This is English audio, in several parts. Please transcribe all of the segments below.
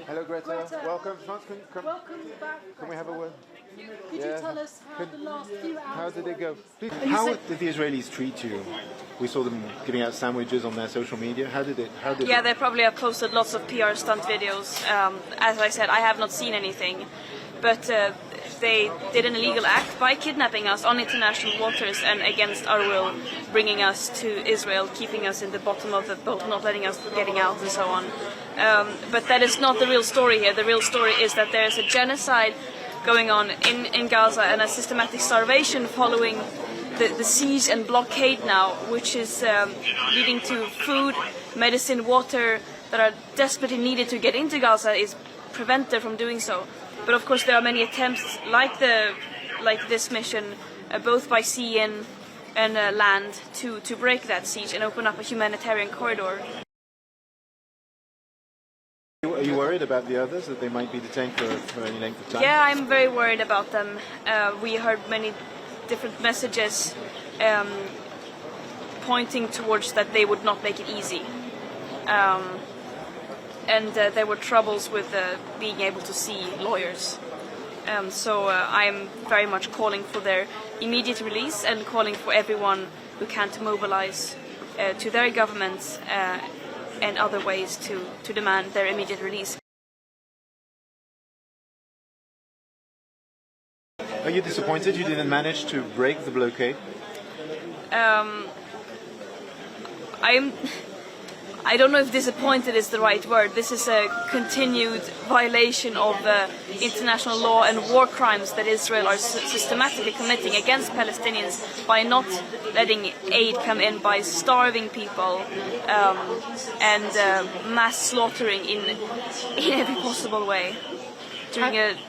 Hello, Greta. Welcome. Welcome back. Can we have a word? Could you tell us how the last few hours? How did it go? How did the Israelis treat you? We saw them giving out sandwiches on their social media. How did it? They probably have posted lots of PR stunt videos. As I said, I have not seen anything, but they did an illegal act by kidnapping us on international waters and against our will, bringing us to Israel, keeping us in the bottom of the boat, not letting us getting out, and so on. But that is not the real story here. The real story is that there is a genocide going on in Gaza and a systematic starvation following the siege and blockade now, which is leading to food, medicine, water that are desperately needed to get into Gaza is prevented from doing so. But of course there are many attempts like this mission, both by sea and land, to break that siege and open up a humanitarian corridor. Are you worried about the others, that they might be detained for any length of time? Yeah, I'm very worried about them. We heard many different messages pointing towards that they would not make it easy. And there were troubles with being able to see lawyers. So I am very much calling for their immediate release and calling for everyone who can to mobilize to their governments and other ways to demand their immediate release. Are you disappointed you didn't manage to break the blockade? I don't know if disappointed is the right word. This is a continued violation of international law and war crimes that Israel are systematically committing against Palestinians by not letting aid come in, by starving people and mass slaughtering in every possible way.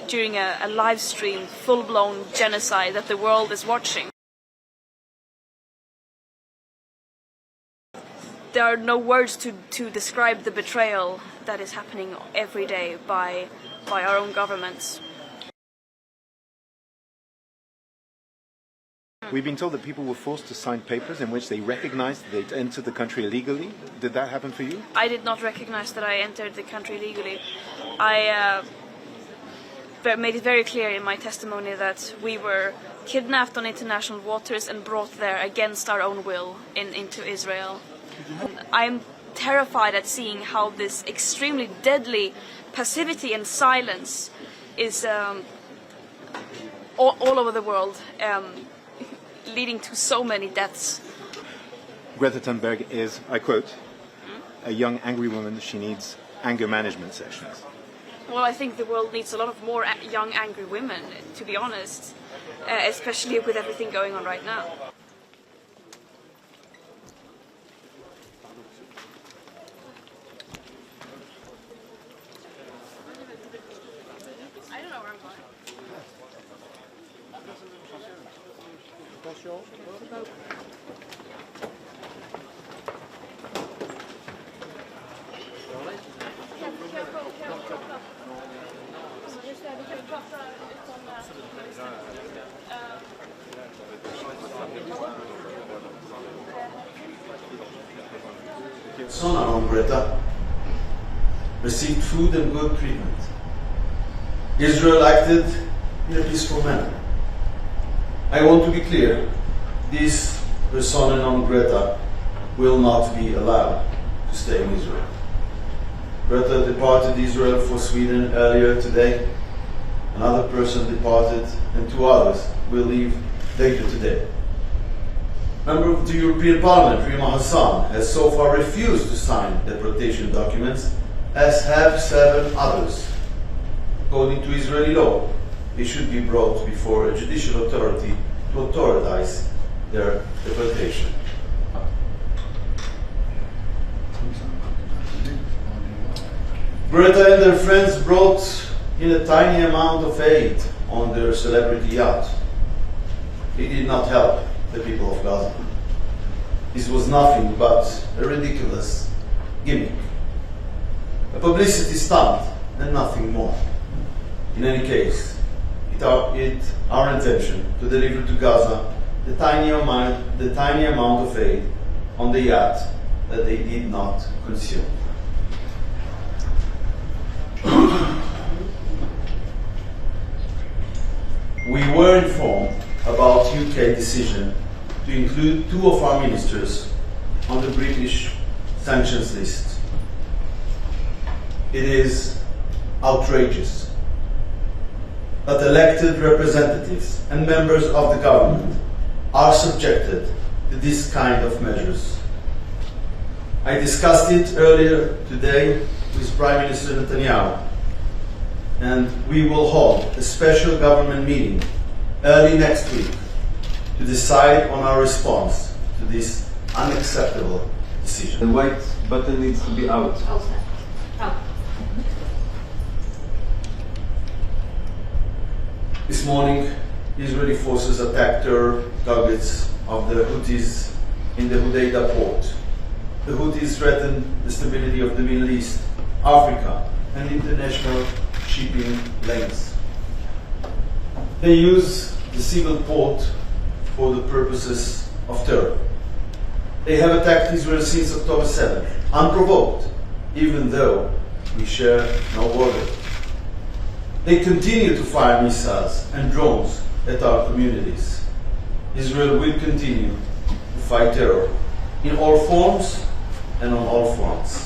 During a live stream, full-blown genocide that the world is watching. There are no words to describe the betrayal that is happening every day by our own governments. We've been told that people were forced to sign papers in which they recognized they'd entered the country illegally. Did that happen for you? I did not recognize that I entered the country legally. I made it very clear in my testimony that we were kidnapped on international waters and brought there against our own will into Israel. I'm terrified at seeing how this extremely deadly passivity and silence is all over the world, leading to so many deaths. Greta Thunberg is, I quote, a young angry woman. She needs anger management sessions. Well, I think the world needs a lot of more young angry women, to be honest, especially with everything going on right now. Persona non grata received food and good treatment. Israel acted in a peaceful manner. I want to be clear, this persona non grata will not be allowed to stay in Israel. Greta departed Israel for Sweden earlier today. Another person departed and 2 others will leave later today. Member of the European Parliament, Rima Hassan, has so far refused to sign deportation documents, as have 7 others. According to Israeli law, they should be brought before a judicial authority to authorize their deportation. Greta and their friends brought in a tiny amount of aid on their celebrity yacht. It did not help the people of Gaza. This was nothing but a ridiculous gimmick, a publicity stunt and nothing more. In any case, it's our intention to deliver to Gaza the tiny amount of aid on the yacht that they did not consume. we were informed about UK decision to include 2 of our ministers on the British sanctions list. It is outrageous that elected representatives and members of the government are subjected to this kind of measures. I discussed it earlier today with Prime Minister Netanyahu, and we will hold a special government meeting early next week to decide on our response to this unacceptable decision. The white button needs to be out. This morning, Israeli forces attacked terror targets of the Houthis in the Hodeidah port. The Houthis threaten the stability of the Middle East, Africa, and international shipping lanes. They use the civil port for the purposes of terror. They have attacked Israel since October 7th, unprovoked, even though we share no border. They continue to fire missiles and drones at our communities. Israel will continue to fight terror in all forms and on all fronts.